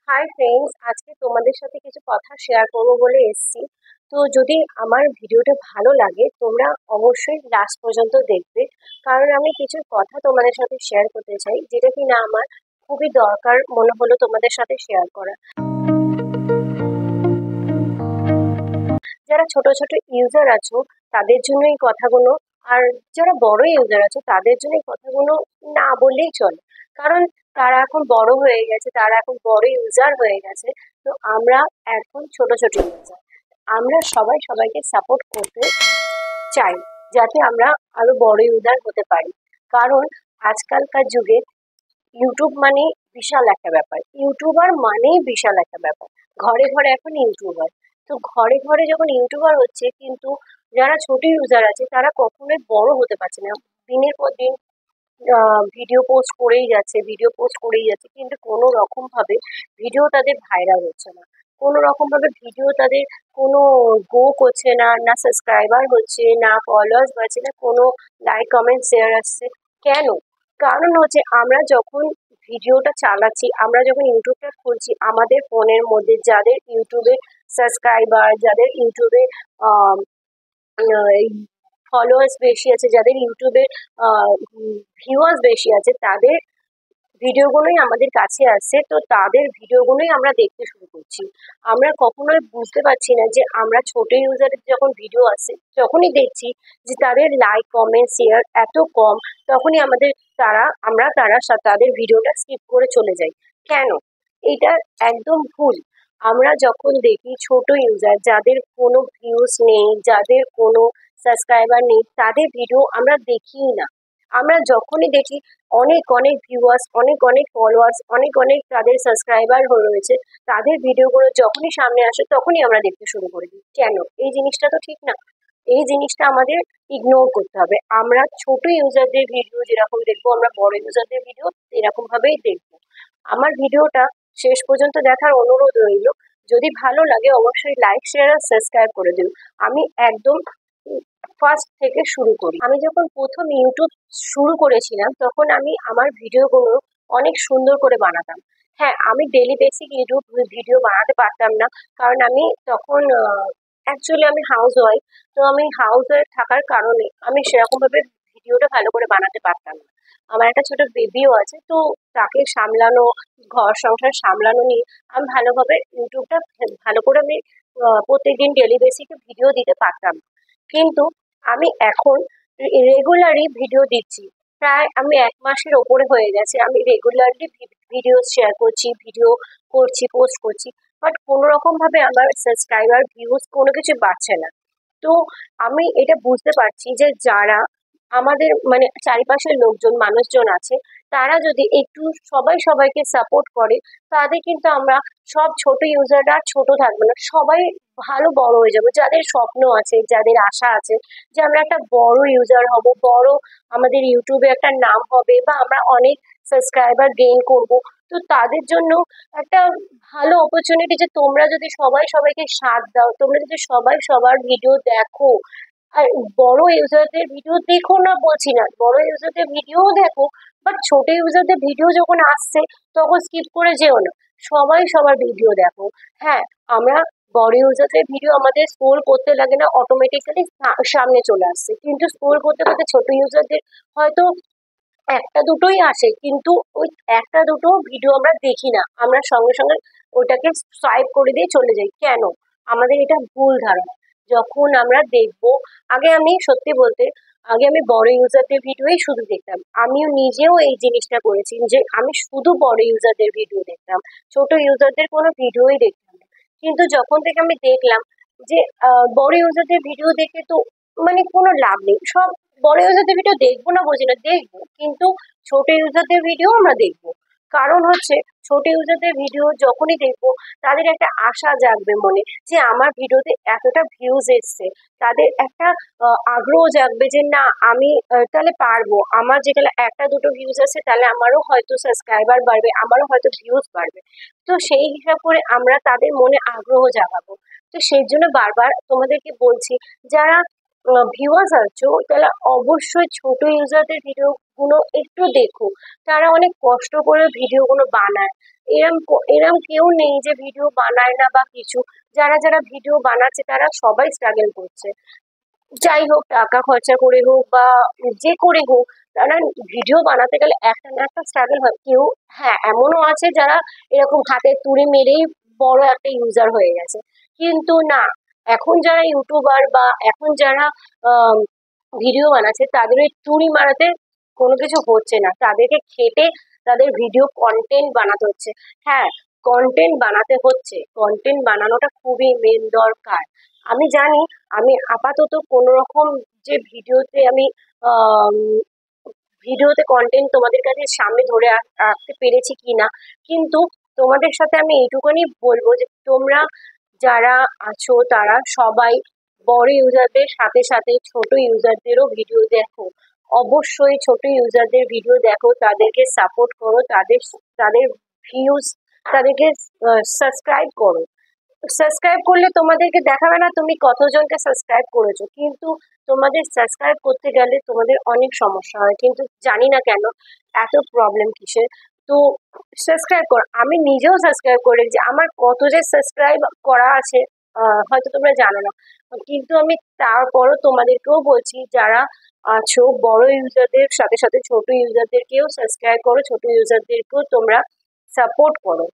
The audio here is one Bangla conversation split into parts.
হাই ফ্রেন্ডস, আজকে তোমাদের সাথে কিছু কথা শেয়ার করবো বলে এসেছি। তো যদি আমার ভিডিওটা ভালো লাগে তোমরা অবশ্যই লাস্ট পর্যন্ত দেখবে, কারণ আমি কিছু কথা তোমাদের সাথে শেয়ার করতে চাই যেটা কিনা আমার খুবই দরকার মনে হলো তোমাদের সাথে শেয়ার করা। যারা ছোট ছোট ইউজার আছো তাদের জন্য এই কথাগুলো, আর যারা বড় ইউজার আছো তাদের জন্য এই কথাগুলো না বললেই চলে। কারণ তারা এখন বড় হয়ে গেছে, তারা এখন বড় ইউজার হয়ে গেছে। তো আমরা এখন ছোট ছোট ইউজার, আমরা সবাই সবাইকে সাপোর্ট করতে চাই যাতে আমরা আরো বড় ইউজার হতে পারি। কারণ আজকালকার যুগে ইউটিউব মানে বিশাল একটা ব্যাপার, ইউটিউবার মানেই বিশাল একটা ব্যাপার। ঘরে ঘরে এখন ইউটিউবার। তো ঘরে ঘরে যখন ইউটিউবার হচ্ছে, কিন্তু যারা ছোট ইউজার আছে তারা কখনোই বড় হতে পারছে না। দিনের পর দিন ভিডিও পোস্ট করেই যাচ্ছে, কিন্তু কোনো রকম ভাবে ভিডিও তাদের ভাইরাল হচ্ছে না। কোনো রকম ভাবে ভিডিও তাদের কোনো গো করছে না, না সাবস্ক্রাইবার হচ্ছে, না ফলোয়ার্স বাড়ছে, না কোনো লাইক কমেন্ট শেয়ার আসছে। কেন? কারণ হচ্ছে আমরা যখন ভিডিওটা চালাচ্ছি, আমরা যখন ইউটিউবটা খুলছি, আমাদের ফোনের মধ্যে যাদের ইউটিউবে সাবস্ক্রাইবার, যাদের ইউটিউবে ফলোয়ার্স বেশি আছে, যাদের ইউটিউবে ভিউয়ার্স বেশি আছে, তাদের ভিডিওগুলোই আমাদের কাছে আসছে। তো তাদের ভিডিওগুলোই আমরা দেখতে শুরু করছি। আমরা কখনোই বুঝতে পারছি না যে আমরা ছোট ইউজারের যখন ভিডিও আসে যখনই দেখছি যে তাদের লাইক কমেন্ট শেয়ার এত কম, তখনই আমাদের তাদের ভিডিওটা স্কিপ করে চলে যায়। কেন? এটা একদম ভুল। আমরা যখন দেখি ছোট ইউজার যাদের কোনো ভিউজ নেই, যাদের কোনো সাবস্ক্রাইবার নেই, তাদের ভিডিও আমরা দেখিই না। আমরা যখনই দেখি অনেক অনেক ভিউয়ার্স, অনেক অনেক ফলোয়ার্স, অনেক অনেক তাদের সাবস্ক্রাইবার রয়েছে, তাদের ভিডিওগুলো যখনই সামনে আসে তখনই আমরা দেখতে শুরু করে দিই। কেন? এই জিনিসটা তো ঠিক না। এই জিনিসটা আমাদের ইগনোর করতে হবে। আমরা ছোট ইউজারদের ভিডিও যেরকম দেখবো, আমরা বড় ইউজারদের ভিডিও এরকম ভাবেই দেখবো। আমার ভিডিওটা শেষ পর্যন্ত দেখার অনুরোধ রইল। যদি ভালো লাগে অবশ্যই লাইক শেয়ার আর সাবস্ক্রাইব করে দিন। আমি একদম ফার্স্ট থেকে শুরু করি। আমি যখন প্রথম ইউটিউব শুরু করেছিলাম তখন আমি আমার ভিডিওগুলো অনেক সুন্দর করে বানাতাম। হ্যাঁ, আমি ডেলি বেসিক ইউটিউব ভিডিও বানাতে পারতাম না, কারণ আমি তখন অ্যাকচুয়ালি আমি হাউস ওয়াইফ। তো আমি হাউস ওয়াইফ থাকার কারণে আমি সেরকম ভাবে ভিডিওটা ভালো করে বানাতে পারতাম না। আমার একটা ছোট বেবিও আছে, তো তাকে সামলানো, ঘর সংসার সামলানো নিয়ে আমি ভালোভাবে ইউটিউবটা ভালো করে আমি প্রত্যেকদিন ডেলি বেসিকে ভিডিও দিতে পারতাম না। কিন্তু আমি এখন রেগুলারই ভিডিও দিচ্ছি। প্রায় আমি ১ মাসের ওপরে হয়ে গেছে। আমি রেগুলারলি ভিডিও শেয়ার করছি, ভিডিও করছি, পোস্ট করছি। বাট কোনো রকম ভাবে আমার সাবস্ক্রাইবার, ভিউজ কোনো কিছু বাড়ছে না। তো আমি এটা বুঝতে পারছি যে যারা আমাদের মানে চারিপাশের লোকজন মানুষজন আছে, তারা যদি একটু সবাই সবাইকে সাপোর্ট করে, তাদের কিন্তু আমরা সব ছোট ইউজাররা ছোট থাকবে না, সবাই ভালো বড় হয়ে যাবো। যাদের স্বপ্ন আছে, যাদের আশা আছে যে আমরা একটা বড় ইউজার হব, বড় আমাদের ইউটিউবে একটা নাম হবে, বা আমরা অনেক সাবস্ক্রাইবার গেইন করব, তো তাদের জন্য একটা ভালো অপরচুনিটি যে তোমরা যদি সবাই সবাইকে সাথ দাও, তোমরা যদি সবাই সবার ভিডিও দেখো। আর বড় ইউজারদের ভিডিও দেখো না বলছি না, বড় ইউজারদের ভিডিও দেখো, বাট ছোট ইউজারদের ভিডিও যখন আসছে তখন স্কিপ করে যেও না, সবাই সবার ভিডিও দেখো। হ্যাঁ, আমরা বড় ইউজারদের ভিডিও আমাদের স্ক্রোল করতে লাগে না, অটোমেটিক্যালি সামনে চলে আসছে, কিন্তু স্ক্রোল করতে করতে ছোট ইউজারদের হয়তো একটা দুটোই আসে, কিন্তু ওই একটা দুটো ভিডিও আমরা দেখি না, আমরা সঙ্গে সঙ্গে ওটাকে সোয়াইপ করে দিয়ে চলে যাই। কেন? আমাদের এটা ভুল ধারণা। যখন আমরা দেখবো, আমি সত্যি বলতে আগে আমি বড় ইউজারদের ভিডিওই শুধু দেখতাম। আমিও নিজেও এই জিনিসটা করেছি যে আমি শুধু বড় ইউজারদের ভিডিও দেখতাম, ছোট ইউজারদের কোনো ভিডিওই দেখতাম না। কিন্তু যখন থেকে আমি দেখলাম যে বড় ইউজারদের ভিডিও দেখে তো মানে কোনো লাভ নেই। সব বড় ইউজারদের ভিডিও দেখবো না বলছি না, দেখবো, কিন্তু ছোট ইউজারদের ভিডিও আমরা দেখবো। কারণ হচ্ছে ছোট ইউজারদের ভিডিও যখনই দেখবো, তাদের একটা আশা জাগবে মনে যে আমার ভিডিওতে এতটা ভিউজ এসছে। তাদের একটা আগ্রহ জাগবে যে না, আমি তাহলে পারবো। আমার যেখানে একটা দুটো ভিউজ আছে, তাহলে আমারও হয়তো সাবস্ক্রাইবার বাড়বে, আমারও হয়তো ভিউজ বাড়বে। তো সেই হিসাব করে আমরা তাদের মনে আগ্রহ জাগাবো। তো সেই জন্য বারবার তোমাদেরকে বলছি, যারা ভিউয়ার্স আছো তাহলে অবশ্যই ছোট ইউজারদের ভিডিও গুলো একটু দেখো, তারা অনেক কষ্ট করে ভিডিওগুলো বানায়। এরম কেউ নেই যে ভিডিও বানায় না বা কিছু। যারা যারা ভিডিও বানাচ্ছে তারা সবাই স্ট্রাগল করছে, যাই হোক টাকা খরচা করে হোক বা যে করে হোক, তারা ভিডিও বানাতে গেলে একটা না একটা স্ট্রাগল হয়। কেউ, হ্যাঁ এমনও আছে যারা এরকম হাতে তুড়ি মেরেই বড় একটা ইউজার হয়ে গেছে, কিন্তু না, এখন যারা ইউটিউবার বা এখন যারা ভিডিও বানাচ্ছে তাদের ওই তুড়ি মারাতে কোনো কিছু হচ্ছে না, তাদেরকে খেটে তাদের ভিডিও কন্টেন্ট বানাতে হচ্ছে। হ্যাঁ, কন্টেন্ট বানাতে হচ্ছে, কন্টেন্ট বানানোটা খুবই মেন দরকার। আমি জানি আমি আপাতত কোনো রকম যে ভিডিওতে কন্টেন্ট তোমাদের কাছে সামনে ধরে রাখতে পেরেছি কিনা, কিন্তু তোমাদের সাথে আমি এইটুকুনি বলবো যে তোমরা যারা আছো তারা সবাই বড় ইউজারদের সাথে সাথে ছোট ইউজারদেরও ভিডিও দেখো। অবশ্যই ছোট ইউজারদের ভিডিও দেখো, তাদেরকে সাপোর্ট করো, তাদের ভিউজ, তাদেরকে সাবস্ক্রাইব করো। সাবস্ক্রাইব করলে তোমাদেরকে দেখাবে না তুমি কতজনকে সাবস্ক্রাইব করেছো, কিন্তু তোমাদের সাবস্ক্রাইব করতে গেলে তোমাদের অনেক সমস্যা হয়, কিন্তু জানি না কেন এত প্রবলেম কিসের। তো সাবস্ক্রাইব করো, আমি নিজেও সাবস্ক্রাইব করেছি, আমার কত যে সাবস্ক্রাইব করা আছে হয়তো তোমরা জানো না, কিন্তু আমি তারপরও তোমাদেরকেও বলছি যারা আছো বড় ইউজারদের সাথে সাথে ছোট ইউজারদেরকেও সাবস্ক্রাইব করো, ছোট ইউজারদেরকেও তোমরা সাপোর্ট করো।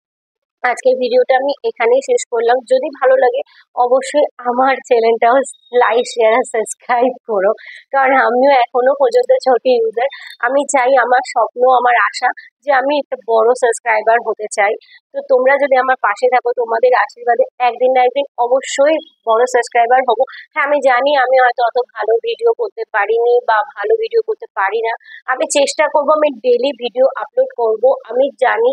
আজকের ভিডিওটা আমি এখানেই শেষ করলাম, যদি ভালো লাগে অবশ্যই আমার চ্যানেলটাও লাইক শেয়ার আর সাবস্ক্রাইব করো, কারণ আমিও এখনো পর্যন্ত ছোট ইউজার। আমি চাই, আমার স্বপ্ন আমার আশা যে আমি একটা বড় সাবস্ক্রাইবার হতে চাই। তো তোমরা যদি আমার পাশে থাকো, তোমাদের আশীর্বাদে একদিন না একদিন অবশ্যই বড় সাবস্ক্রাইবার হব। হ্যাঁ আমি জানি আমি হয়তো অত ভালো ভিডিও করতে পারিনি বা ভালো ভিডিও করতে পারি না, আমি চেষ্টা করব, আমি ডেলি ভিডিও আপলোড করব, আমি জানি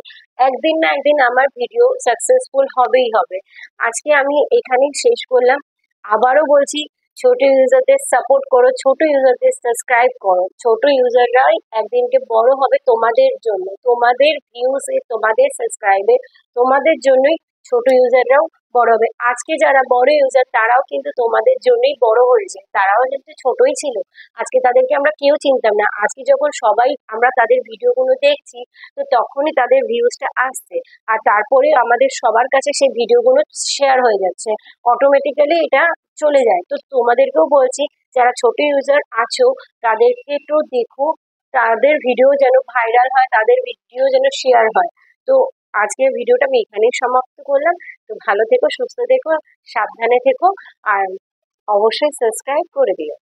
একদিন না একদিন আমার ভিডিও সাকসেসফুল হবেই হবে। আজকে আমি এখানেই শেষ করলাম, আবারও বলছি ছোট ইউজারদের সাপোর্ট করো, ছোট ইউজারদের সাবস্ক্রাইব করো, ছোট ইউজাররাই একদিনকে বড় হবে তোমাদের জন্য, তোমাদের ভিউসে, তোমাদের সাবস্ক্রাইবে, তোমাদের জন্যই ছোট ইউজাররাও বড় হবে। আজকে যারা বড় ইউজার তারাও কিন্তু তোমাদের জন্যই বড় হয়েছে, তারাও কিন্তু ছোটই ছিল, আজকে তাদেরকে আমরা কেউ চিনতাম না, আজকে যখন সবাই আমরা তাদের ভিডিওগুলো দেখছি তো তখনই তাদের ভিউজটা আসছে, আর তারপরে আমাদের সবার কাছে সেই ভিডিওগুলো শেয়ার হয়ে যাচ্ছে, অটোমেটিক্যালি এটা চলে যায়। তো তোমাদেরকেও বলছি যারা ছোট ইউজার আছো তাদেরকে একটু দেখো, তাদের ভিডিও যেন ভাইরাল হয়, তাদের ভিডিও যেন শেয়ার হয়। তো আজকের ভিডিওটা আমি এখানেই সমাপ্ত করলাম। তো ভালো থেকো, সুস্থ থেকো, সাবধানে থেকো, আর অবশ্যই সাবস্ক্রাইব করে দিও।